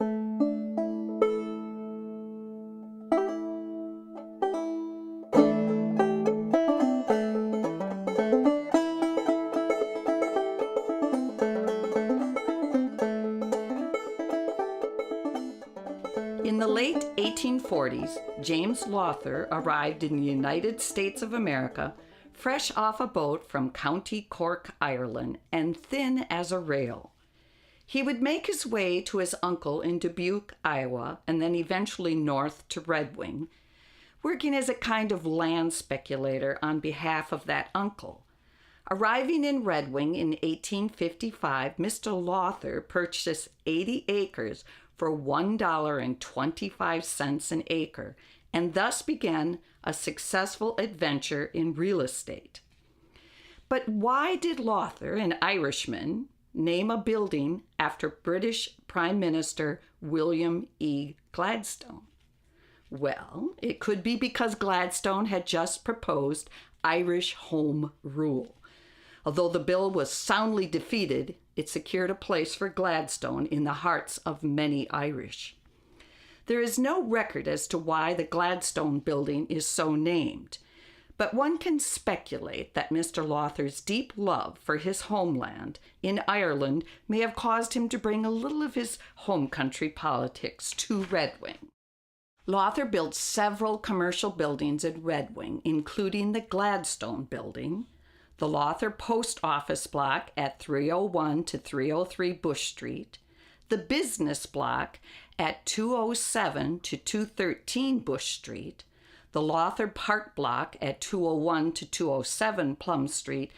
In the late 1840s, James Lawther arrived in the United States of America, fresh off a boat from County Cork, Ireland, and thin as a rail. He would make his way to his uncle in Dubuque, Iowa, and then eventually north to Red Wing, working as a kind of land speculator on behalf of that uncle. Arriving in Red Wing in 1855, Mr. Lawther purchased 80 acres for $1.25 an acre, and thus began a successful adventure in real estate. But why did Lawther, an Irishman, name a building after British Prime Minister William E. Gladstone? Well, it could be because Gladstone had just proposed Irish Home Rule. Although the bill was soundly defeated, it secured a place for Gladstone in the hearts of many Irish. There is no record as to why the Gladstone building is so named, but one can speculate that Mr. Lawther's deep love for his homeland in Ireland may have caused him to bring a little of his home country politics to Red Wing. Lawther built several commercial buildings in Red Wing, including the Gladstone Building, the Lawther Post Office Block at 301 to 303 Bush Street, the Business Block at 207 to 213 Bush Street, the Lawther Park Block at 201 to 207 Plum Street,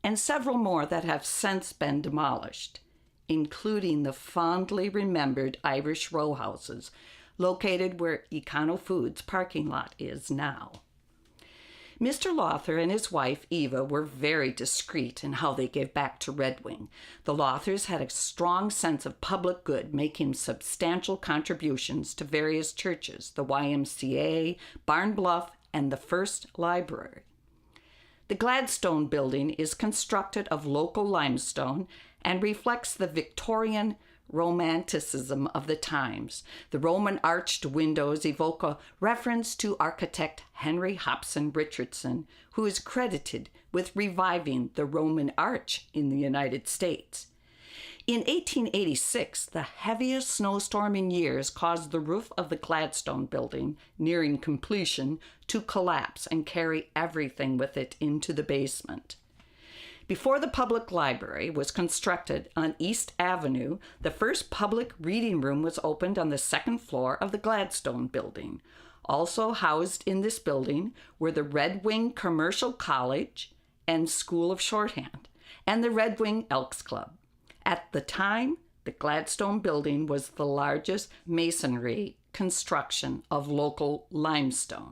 and several more that have since been demolished, including the fondly remembered Irish row houses located where Econo Foods parking lot is now. Mr. Lawther and his wife, Eva, were very discreet in how they gave back to Red Wing. The Lawthers had a strong sense of public good, making substantial contributions to various churches, the YMCA, Barn Bluff, and the First Library. The Gladstone Building is constructed of local limestone and reflects the Victorian Romanticism of the times. The Roman arched windows evoke a reference to architect Henry Hobson Richardson, who is credited with reviving the Roman arch in the United States. In 1886, the heaviest snowstorm in years caused the roof of the Gladstone Building, nearing completion, to collapse and carry everything with it into the basement. Before the public library was constructed on East Avenue, the first public reading room was opened on the second floor of the Gladstone Building. Also housed in this building were the Red Wing Commercial College and School of Shorthand, and the Red Wing Elks Club. At the time, the Gladstone Building was the largest masonry construction of local limestone.